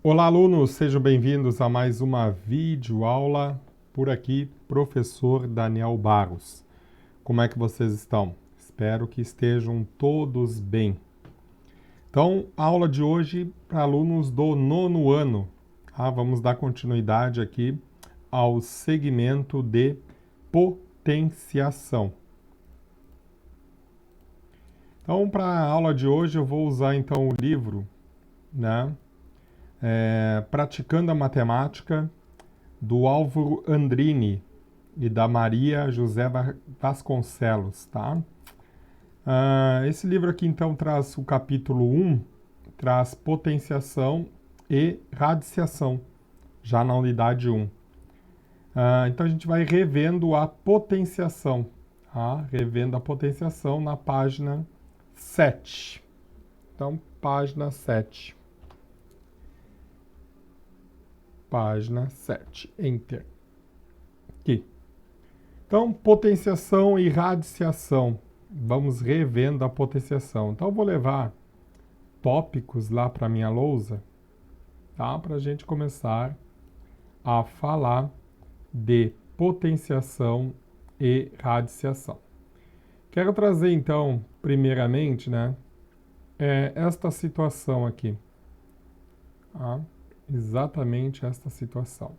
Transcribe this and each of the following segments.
Olá, alunos, sejam bem-vindos a mais uma videoaula. Por aqui, professor Daniel Barros. Como é que vocês estão? Espero que estejam todos bem. Então, a aula de hoje para alunos do nono ano. Vamos dar continuidade aqui ao segmento de potenciação. Então, para a aula de hoje, eu vou usar então o livro, né? Praticando a Matemática, do Álvaro Andrini e da Maria José Vasconcelos, tá? Esse livro aqui, então, traz o capítulo 1, traz potenciação e radiciação, já na unidade 1. Então, a gente vai revendo a potenciação, tá? Revendo a potenciação na página 7. Então, página 7. Página 7. Enter. Aqui. Então, potenciação e radiciação. Vamos revendo a potenciação. Então, eu vou levar tópicos lá para a minha lousa, tá? Para a gente começar a falar de potenciação e radiciação. Quero trazer, então, primeiramente, né, esta situação aqui. Tá? Exatamente esta situação.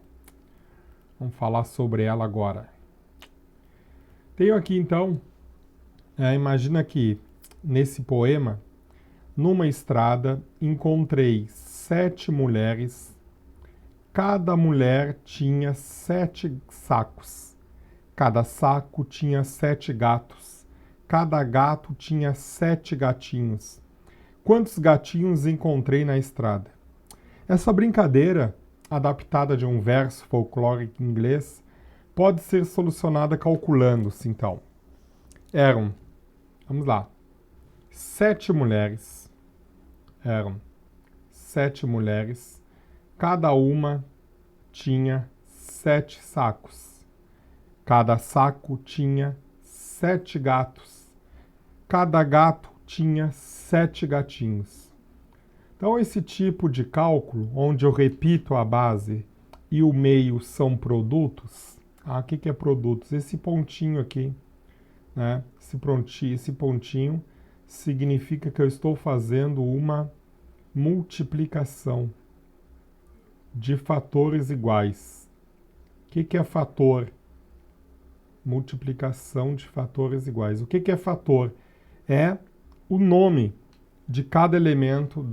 Vamos falar sobre ela agora. Tenho aqui, então, imagina que nesse poema, numa estrada, encontrei 7 mulheres. Cada mulher tinha 7 sacos. Cada saco tinha 7 gatos. Cada gato tinha 7 gatinhos. Quantos gatinhos encontrei na estrada? Essa brincadeira, adaptada de um verso folclórico inglês, pode ser solucionada calculando-se, então. Vamos lá, 7 mulheres. Eram 7 mulheres. Cada uma tinha 7 sacos. Cada saco tinha 7 gatos. Cada gato tinha 7 gatinhos. Então, esse tipo de cálculo, onde eu repito a base e o meio são produtos. O que é produtos? Esse pontinho aqui, né? Esse pontinho significa que eu estou fazendo uma multiplicação de fatores iguais. O que é fator? Multiplicação de fatores iguais. O que é fator? É o nome de cada elemento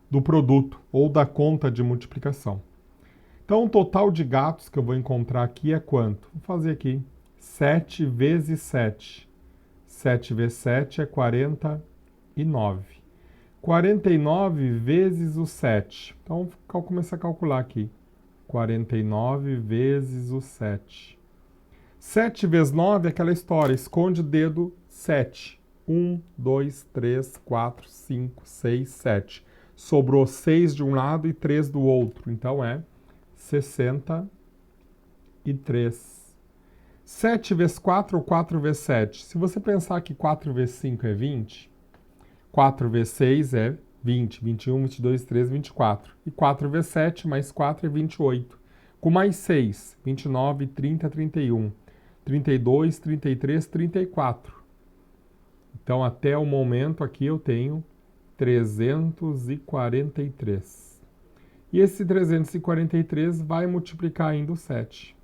do produto ou da conta de multiplicação. Então, o total de gatos que eu vou encontrar aqui é quanto? Vou fazer aqui 7 vezes 7. 7 vezes 7 é 49. 49 vezes o 7. Então, vou começar a calcular aqui. 49 vezes o 7. 7 vezes 9 é aquela história, esconde o dedo 7. 1, 2, 3, 4, 5, 6, 7. Sobrou 6 de um lado e 3 do outro. Então é 63. 7 vezes 4 ou 4 vezes 7? Se você pensar que 4 vezes 5 é 20, 4 vezes 6 é 20. 21, 22, 23, 24. E 4 vezes 7 mais 4 é 28. Com mais 6, 29, 30, 31. 32, 33, 34. Então, até o momento aqui eu tenho 343. E esse 343 vai multiplicar ainda o 7.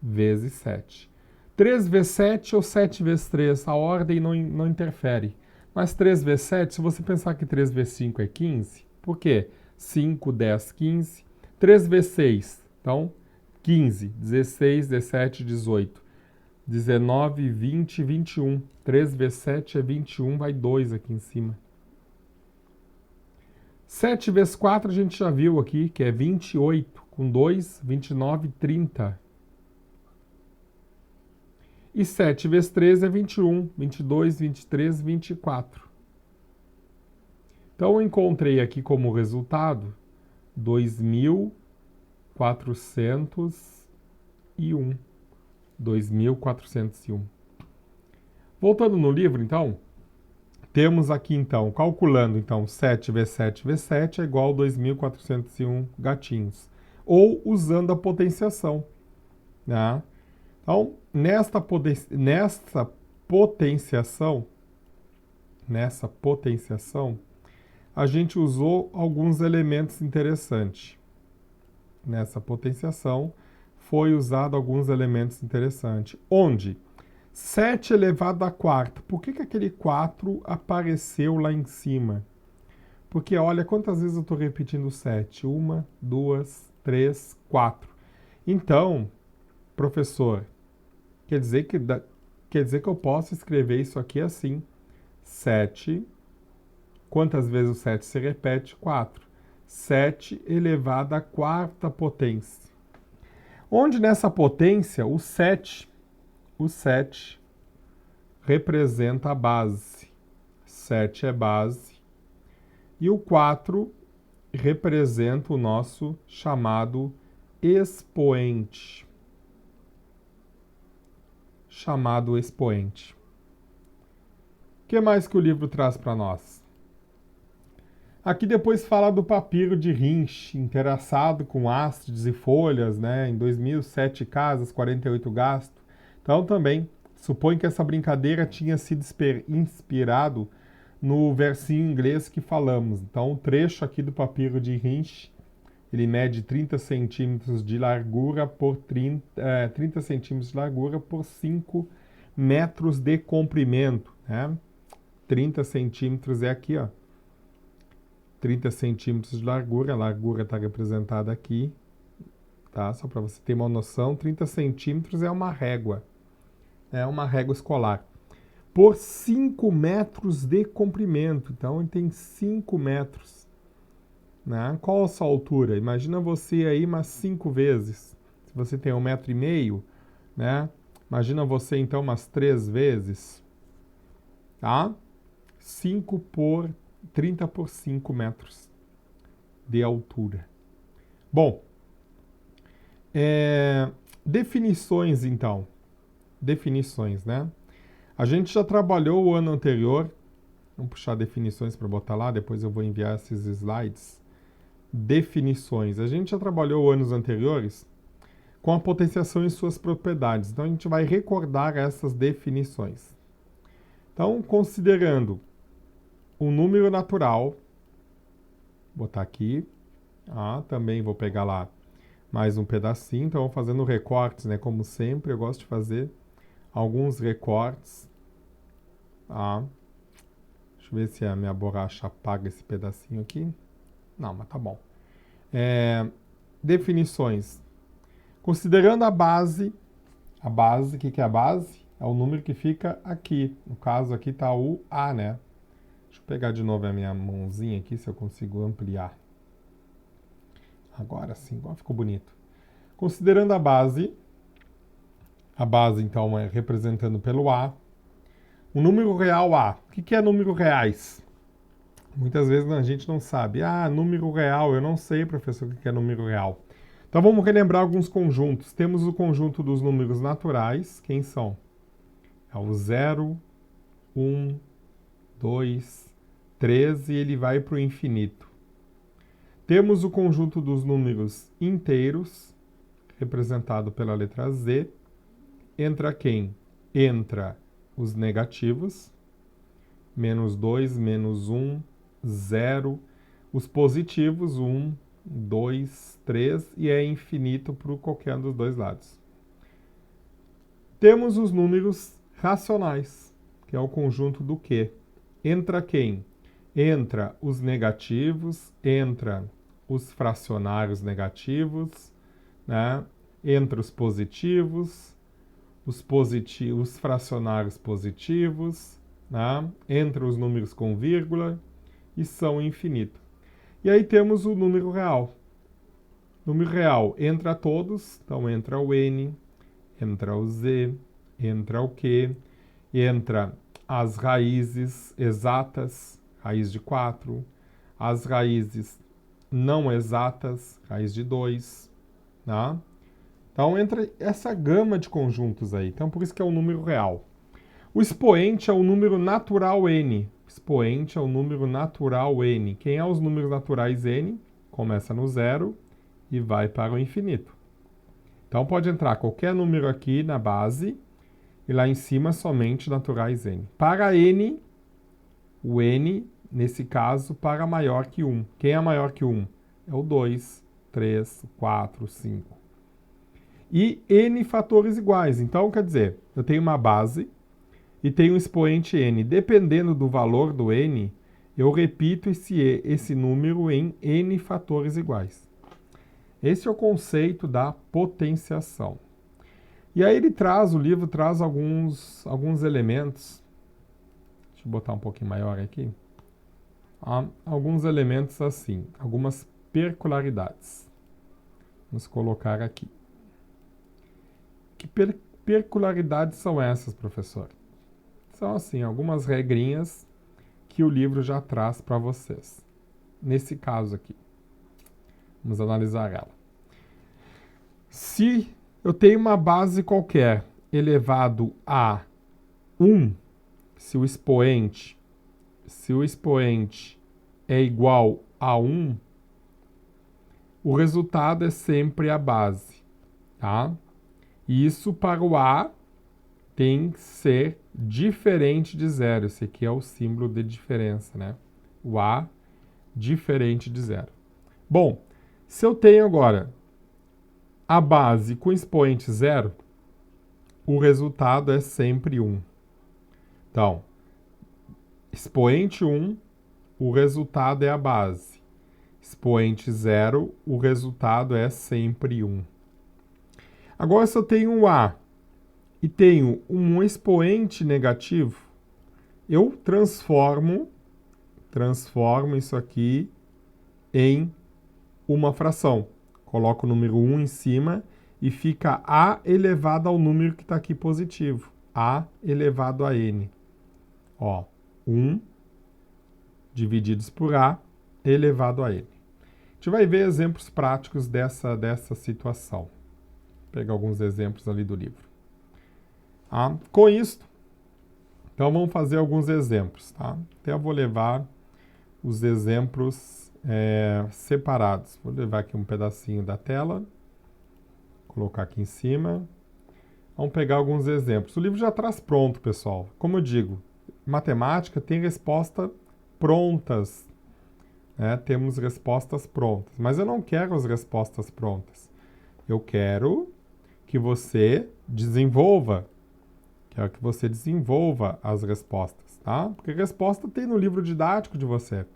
Vezes 7. 3 vezes 7 ou 7 vezes 3, a ordem não interfere. Mas 3 vezes 7, se você pensar que 3 vezes 5 é 15, por quê? 5, 10, 15. 3 vezes 6, então 15, 16, 17, 18. 19, 20, 21. 3 vezes 7 é 21, vai 2 aqui em cima. 7 vezes 4 a gente já viu aqui, que é 28. Com 2, 29, 30. E 7 vezes 3 é 21. 22, 23, 24. Então eu encontrei aqui como resultado 2.401. 2.401. Voltando no livro, então, Temos aqui, então, calculando, então, 7 vezes 7 vezes 7 é igual a 2.401 gatinhos. Ou usando a potenciação, né? Então, nessa potenciação, a gente usou alguns elementos interessantes. Nessa potenciação, foi usado alguns elementos interessantes. Onde? 7 elevado à quarta. Por que aquele 4 apareceu lá em cima? Porque olha quantas vezes eu estou repetindo 7. 1, 2, 3, 4. Então, professor, quer dizer que eu posso escrever isso aqui assim. 7. Quantas vezes o 7 se repete? 4. 7 elevado à quarta potência. Onde nessa potência o 7 representa a base. 7 é base. E o 4 representa o nosso chamado expoente. O que mais que o livro traz para nós? Aqui depois fala do papiro de Rinch, entrelaçado com hastes e folhas, né? Em 2007 casas, 48 gastos. Então também supõe que essa brincadeira tinha sido inspirado no versinho inglês que falamos. Então o trecho aqui do papiro de Rinch, ele mede 30 centímetros de largura por 30 centímetros de largura por 5 metros de comprimento, né? 30 centímetros é aqui, ó. 30 centímetros de largura, a largura está representada aqui, tá? Só para você ter uma noção, 30 centímetros é uma régua escolar, por 5 metros de comprimento, então ele tem 5 metros, né? Qual a sua altura? Imagina você aí umas 5 vezes, se você tem 1,5 metro, né? Imagina você então umas 3 vezes, tá? 30 por 5 metros de altura. Bom, definições então. Definições, né? A gente já trabalhou o ano anterior. Vamos puxar definições para botar lá, depois eu vou enviar esses slides. Definições. A gente já trabalhou anos anteriores com a potenciação e suas propriedades. Então a gente vai recordar essas definições. Então, considerando um número natural, vou botar aqui, também vou pegar lá mais um pedacinho, então vou fazendo recortes, né? Como sempre, eu gosto de fazer alguns recortes, tá? Deixa eu ver se a minha borracha apaga esse pedacinho aqui. Não, mas tá bom. Definições. Considerando a base, o que é a base? É o número que fica aqui. No caso aqui está o A, né? Deixa eu pegar de novo a minha mãozinha aqui, se eu consigo ampliar. Agora sim, agora ficou bonito. Considerando a base então é representando pelo A. O número real A. O que é número reais? Muitas vezes a gente não sabe. Número real, eu não sei, professor, o que é número real. Então vamos relembrar alguns conjuntos. Temos o conjunto dos números naturais. Quem são? É o 0, 1, 2, 3 e ele vai para o infinito. Temos o conjunto dos números inteiros, representado pela letra Z. Entra quem? Entra os negativos, menos 2, menos 1, 0. Os positivos, 1, 2, 3, e é infinito para qualquer um dos dois lados. Temos os números racionais, que é o conjunto do quê? Entra quem? Entra os negativos, entra os fracionários negativos, né? Entra os positivos, os fracionários positivos, né? Entra os números com vírgula e são infinito. E aí temos o número real. Número real entra todos, então entra o N, entra o Z, entra o Q, entra as raízes exatas, raiz de 4, as raízes não exatas, raiz de 2, tá? Então entra essa gama de conjuntos aí, então por isso que é o número real. O expoente é o número natural N, Expoente é o número natural n. Quem é os números naturais n? Começa no 0 e vai para o infinito. Então pode entrar qualquer número aqui na base e lá em cima somente naturais n. Para n, o n, nesse caso, para maior que 1. Quem é maior que 1? É o 2, 3, 4, 5. E n fatores iguais. Então, quer dizer, eu tenho uma base e tenho um expoente n. Dependendo do valor do n, eu repito esse número em n fatores iguais. Esse é o conceito da potenciação. E aí o livro traz alguns elementos. Deixa eu botar um pouquinho maior aqui. Alguns elementos assim, algumas peculiaridades. Vamos colocar aqui. Que peculiaridades são essas, professor? São assim, algumas regrinhas que o livro já traz para vocês. Nesse caso aqui. Vamos analisar ela. Se eu tenho uma base qualquer elevado a 1, se o expoente é igual a 1, o resultado é sempre a base, tá? E isso para o A tem que ser diferente de 0. Esse aqui é o símbolo de diferença, né? O A diferente de 0. Bom, se eu tenho agora a base com expoente 0, o resultado é sempre 1. Então, expoente 1, o resultado é a base. Expoente 0, o resultado é sempre 1. Agora, se eu tenho um A e tenho um expoente negativo, eu transformo isso aqui em uma fração. Coloco o número 1 em cima e fica A elevado ao número que está aqui positivo. A elevado a N. Ó, 1 divididos por A elevado a N. A gente vai ver exemplos práticos dessa situação. Vou pegar alguns exemplos ali do livro. Com isso, então vamos fazer alguns exemplos. Tá? Até eu vou levar os exemplos separados. Vou levar aqui um pedacinho da tela, colocar aqui em cima. Vamos pegar alguns exemplos. O livro já traz pronto, pessoal. Como eu digo, matemática tem resposta prontas. Né? Temos respostas prontas. Mas eu não quero as respostas prontas. Eu quero que você desenvolva. Quero que você desenvolva as respostas, tá? Porque resposta tem no livro didático de você.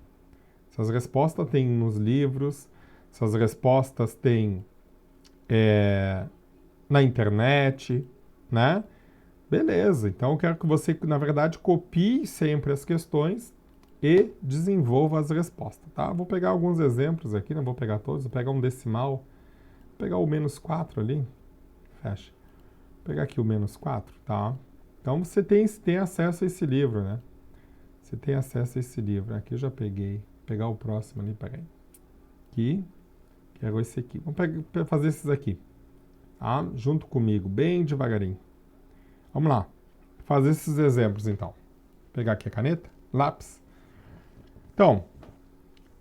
Essas respostas tem nos livros, essas respostas tem na internet, né? Beleza, então eu quero que você, na verdade, copie sempre as questões e desenvolva as respostas, tá? Vou pegar alguns exemplos aqui, não vou pegar todos, vou pegar um decimal, vou pegar o -4 ali, fecha. Vou pegar aqui o -4, tá? Então você tem acesso a esse livro, né? Você tem acesso a esse livro. Aqui eu já peguei. Vou pegar o próximo ali, peraí. Aqui. Quero esse aqui. Vamos fazer esses aqui. Tá? Junto comigo, bem devagarinho. Vamos lá. Fazer esses exemplos, então. Vou pegar aqui a caneta, lápis. Então,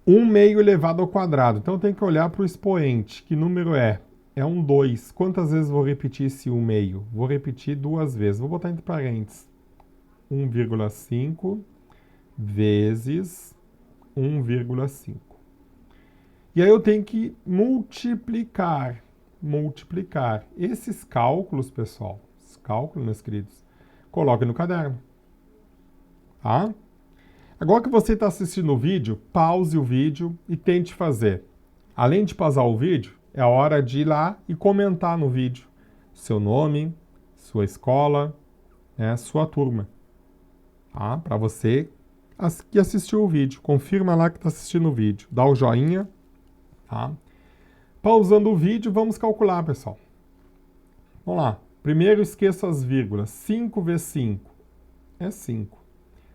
1/2 elevado ao quadrado. Então, eu tenho que olhar para o expoente. Que número é? É um 2. Quantas vezes vou repetir esse 1/2? Vou repetir 2 vezes. Vou botar entre parênteses. 1,5 vezes 1,5. E aí eu tenho que multiplicar. Esses cálculos, pessoal, esses cálculos, meus queridos, coloque no caderno. Tá? Agora que você está assistindo o vídeo, pause o vídeo e tente fazer. Além de pausar o vídeo, é a hora de ir lá e comentar no vídeo seu nome, sua escola, né, sua turma. Tá? Para você que assistiu o vídeo. Confirma lá que está assistindo o vídeo. Dá o joinha. Tá? Pausando o vídeo, vamos calcular, pessoal. Vamos lá. Primeiro, esqueça as vírgulas. 5 vezes 5 é 5.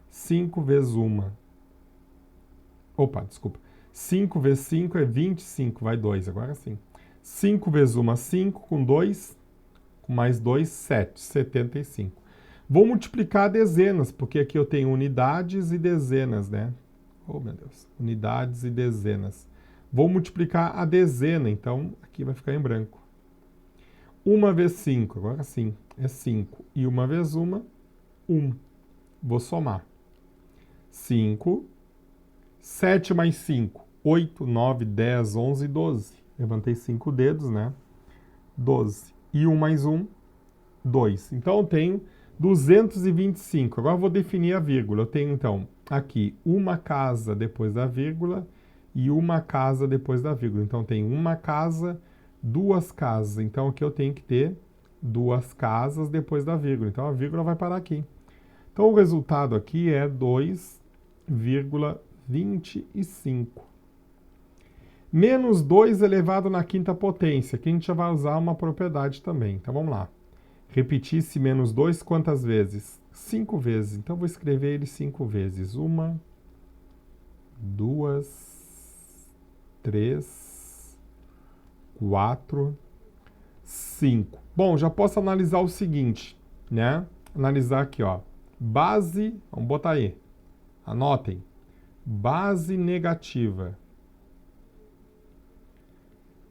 5 vezes 1. Opa, desculpa. 5 vezes 5 é 25. Vai 2, agora sim. 5 vezes 1, 5. Com 2, com mais 2, 7. 75. Vou multiplicar dezenas, porque aqui eu tenho unidades e dezenas, né? Oh, meu Deus. Unidades e dezenas. Vou multiplicar a dezena, então aqui vai ficar em branco. 1 vezes 5, agora sim, é 5. E 1 vezes 1, 1. Vou somar. 5, 7 mais 5, 8, 9, 10, 11, 12. Levantei 5 dedos, né? 12. E 1 mais 1, 2. Então eu tenho 225. Agora eu vou definir a vírgula. Eu tenho, então, aqui uma casa depois da vírgula e uma casa depois da vírgula. Então tem uma casa, duas casas. Então aqui eu tenho que ter duas casas depois da vírgula. Então a vírgula vai parar aqui. Então o resultado aqui é 2,25. Menos 2 elevado na quinta potência. Aqui a gente já vai usar uma propriedade também. Então vamos lá. Repetir esse menos 2 quantas vezes? 5 vezes. Então vou escrever ele 5 vezes. 1, 2, 3, 4, 5. Bom, já posso analisar o seguinte, né? Analisar aqui, ó. Base, vamos botar aí. Anotem. Base negativa.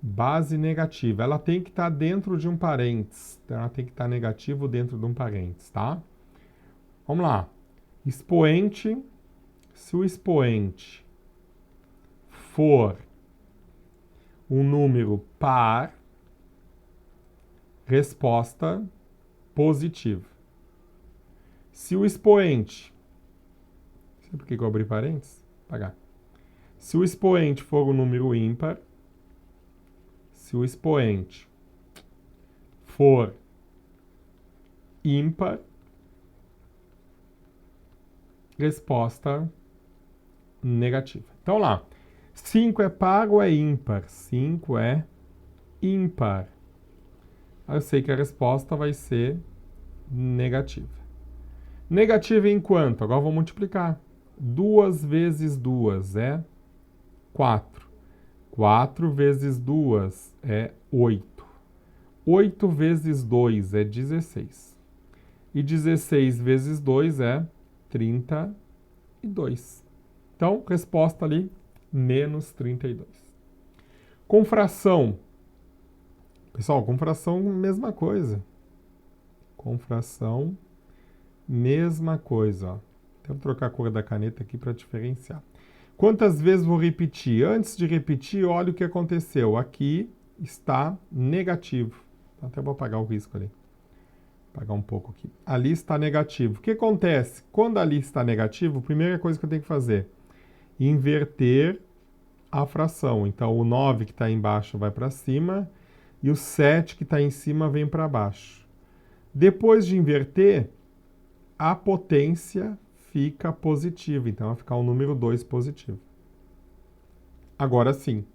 Base negativa. Ela tem que estar dentro de um parênteses. Então, ela tem que estar negativo dentro de um parênteses, tá? Vamos lá. Expoente. Se o expoente for um número par, resposta positiva. Se o expoente... Sabe por que eu abri parênteses? Apagar. Se o expoente for um número ímpar, se o expoente for ímpar, resposta negativa. Então lá, 5 é par ou é ímpar? 5 é ímpar. Eu sei que a resposta vai ser negativa. Negativa em quanto? Agora eu vou multiplicar. 2 vezes 2 é 4. 4 vezes 2 é 8. 8 vezes 2 é 16. E 16 vezes 2 é 32. Então, resposta ali, menos 32. Com fração. Pessoal, com fração, mesma coisa. Com fração, mesma coisa. Ó. Vou trocar a cor da caneta aqui para diferenciar. Quantas vezes vou repetir? Antes de repetir, olha o que aconteceu. Aqui está negativo. Até vou apagar o risco ali. Apagar um pouco aqui. Ali está negativo. O que acontece? Quando ali está negativo, a primeira coisa que eu tenho que fazer, inverter a fração. Então, o 9 que está embaixo vai para cima e o 7 que está em cima vem para baixo. Depois de inverter, a potência fica positiva. Então, vai ficar o número 2 positivo. Agora sim.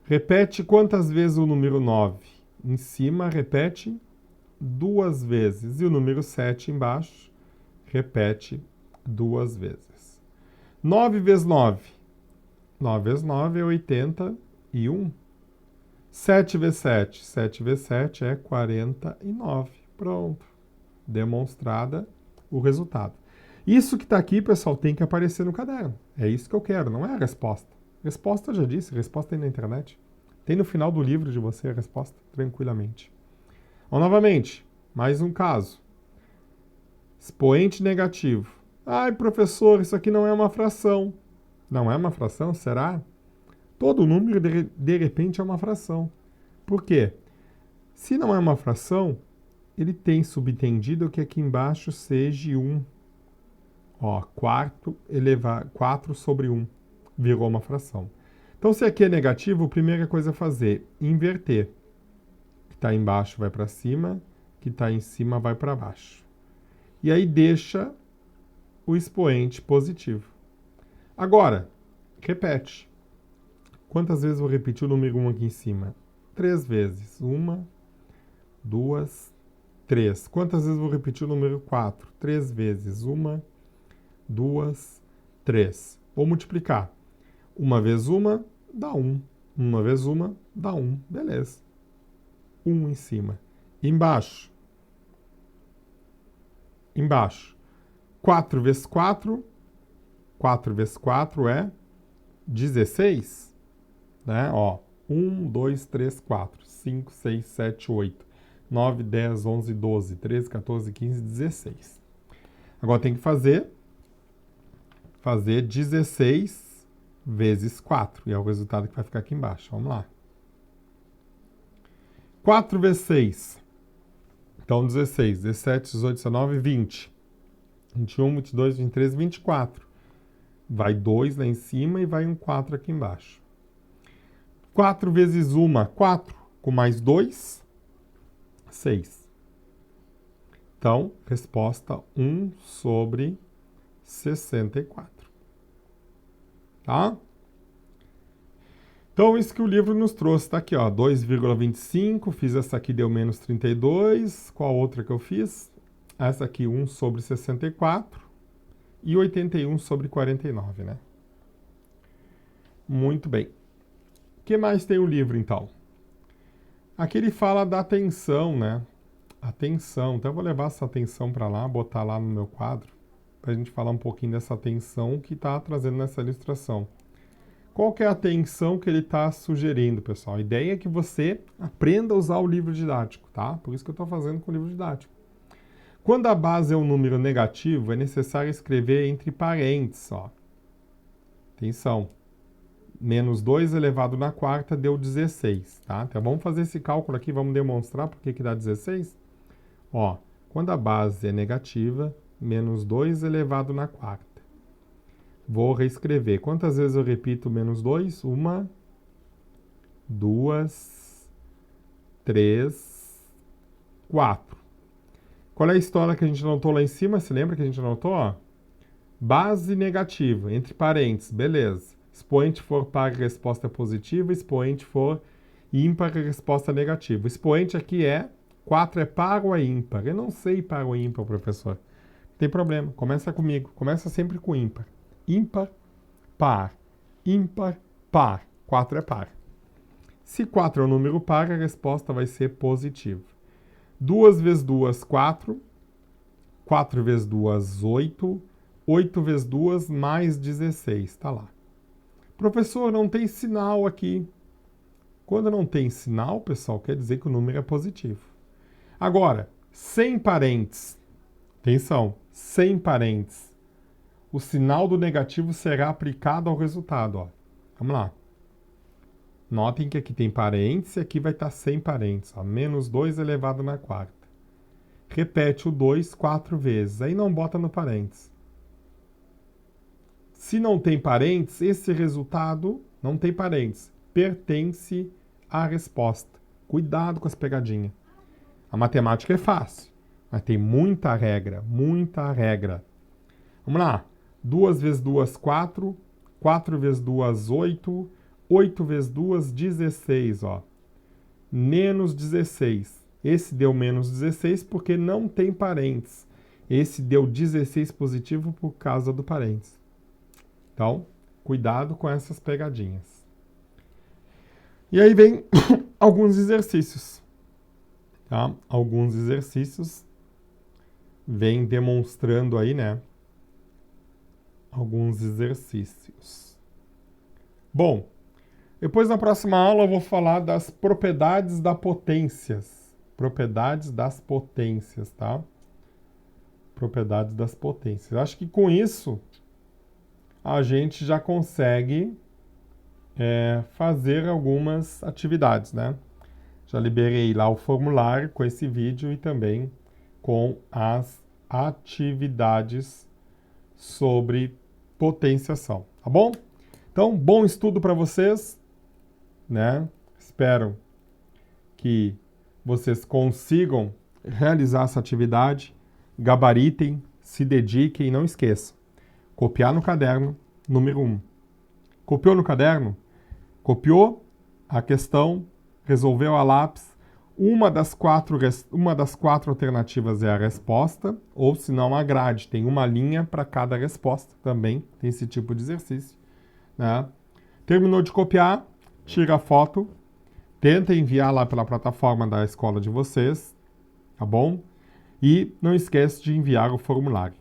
Repete quantas vezes o número 9? Em cima, repete 2 vezes. E o número 7 embaixo, repete 2 vezes. 9 vezes 9. 9 vezes 9 é 81. 7 vezes 7. 7 vezes 7 é 49. Pronto. Demonstrada o resultado. Isso que está aqui, pessoal, tem que aparecer no caderno. É isso que eu quero, não é a resposta. Resposta eu já disse, resposta tem na internet. Tem no final do livro de você a resposta, tranquilamente. Então, novamente, mais um caso. Expoente negativo. Ai, professor, isso aqui não é uma fração. Não é uma fração? Será? Todo número, de repente, é uma fração. Por quê? Se não é uma fração, ele tem subentendido que aqui embaixo seja 1. Ó, 4 sobre 1 virou uma fração. Então, se aqui é negativo, a primeira coisa a fazer, inverter. O que está embaixo vai para cima, o que está em cima vai para baixo. E aí deixa o expoente positivo. Agora, repete. Quantas vezes vou repetir o número 1 aqui em cima? 3 vezes. 1, 2, 3. Quantas vezes vou repetir o número 4? 3 vezes. 1, 2, 3. Vou multiplicar. 1 vezes 1 dá 1. 1 vezes 1 dá 1. Beleza. 1 em cima. Embaixo. embaixo. 4 vezes 4, 4 vezes 4 é 16, né? Ó, 1, 2, 3, 4, 5, 6, 7, 8, 9, 10, 11, 12, 13, 14, 15, 16. Agora tem que fazer 16 vezes 4, e é o resultado que vai ficar aqui embaixo. Vamos lá. 4 vezes 6, então 16, 17, 18, 19, 20. 21, 22, 23, 24. Vai 2 lá em cima e vai um 4 aqui embaixo. 4 vezes 1, 4. Com mais 2, 6. Então, resposta 1 sobre 64. Tá? Então, isso que o livro nos trouxe. Está aqui, ó, 2,25. Fiz essa aqui, deu menos 32. Qual outra que eu fiz? Essa aqui, 1 sobre 64. E 81 sobre 49, né? Muito bem. O que mais tem o livro, então? Aqui ele fala da tensão, né? A tensão. Então eu vou levar essa tensão para lá, botar lá no meu quadro, para a gente falar um pouquinho dessa tensão que está trazendo nessa ilustração. Qual que é a tensão que ele está sugerindo, pessoal? A ideia é que você aprenda a usar o livro didático, tá? Por isso que eu estou fazendo com o livro didático. Quando a base é um número negativo, é necessário escrever entre parênteses, ó. Atenção. Menos 2 elevado na quarta deu 16, tá? Então vamos fazer esse cálculo aqui, vamos demonstrar por que dá 16. Ó, quando a base é negativa, menos 2 elevado na quarta. Vou reescrever. Quantas vezes eu repito menos 2? 1, 2, 3, 4. Qual é a história que a gente anotou lá em cima? Se lembra que a gente anotou? Ó? Base negativa, entre parênteses, beleza. Expoente for par, resposta positiva. Expoente for ímpar, resposta negativa. Expoente aqui é 4 é par ou é ímpar? Eu não sei par ou ímpar, professor. Não tem problema, começa comigo. Começa sempre com ímpar. Ímpar, par. Ímpar, par. 4 é par. Se 4 é um número par, a resposta vai ser positiva. 2 vezes 2, 4. 4 vezes 2, 8. 8 vezes 2, mais 16. Está lá. Professor, não tem sinal aqui. Quando não tem sinal, pessoal, quer dizer que o número é positivo. Agora, sem parênteses. Atenção, sem parênteses. O sinal do negativo será aplicado ao resultado. Ó. Vamos lá. Notem que aqui tem parênteses e aqui vai estar sem parênteses. Ó. Menos 2 elevado na quarta. Repete o 2 4 vezes. Aí não bota no parênteses. Se não tem parênteses, esse resultado não tem parênteses. Pertence à resposta. Cuidado com as pegadinhas. A matemática é fácil, mas tem muita regra, muita regra. Vamos lá. 2 vezes 2, 4. 4 vezes 2, 8. 8 vezes 2, 16, ó. Menos 16. Esse deu menos 16 porque não tem parênteses. Esse deu 16 positivo por causa do parênteses. Então, cuidado com essas pegadinhas. E aí vem alguns exercícios. Tá? Alguns exercícios vêm demonstrando aí, né? Alguns exercícios. Bom, depois na próxima aula eu vou falar das propriedades das potências. Propriedades das potências, tá? Propriedades das potências. Acho que com isso a gente já consegue fazer algumas atividades, né? Já liberei lá o formulário com esse vídeo e também com as atividades sobre potenciação, tá bom? Então, bom estudo para vocês, né? Espero que vocês consigam realizar essa atividade, gabaritem, se dediquem e não esqueçam. Copiar no caderno, número 1. Copiou no caderno? Copiou a questão, resolveu a lápis. Uma das quatro alternativas é a resposta, ou se não a grade. Tem uma linha para cada resposta também, tem esse tipo de exercício. Né? Terminou de copiar, tira a foto, tenta enviar lá pela plataforma da escola de vocês, tá bom? E não esquece de enviar o formulário.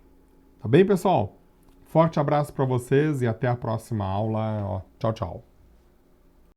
Tá bem, pessoal? Forte abraço para vocês e até a próxima aula. Tchau, tchau.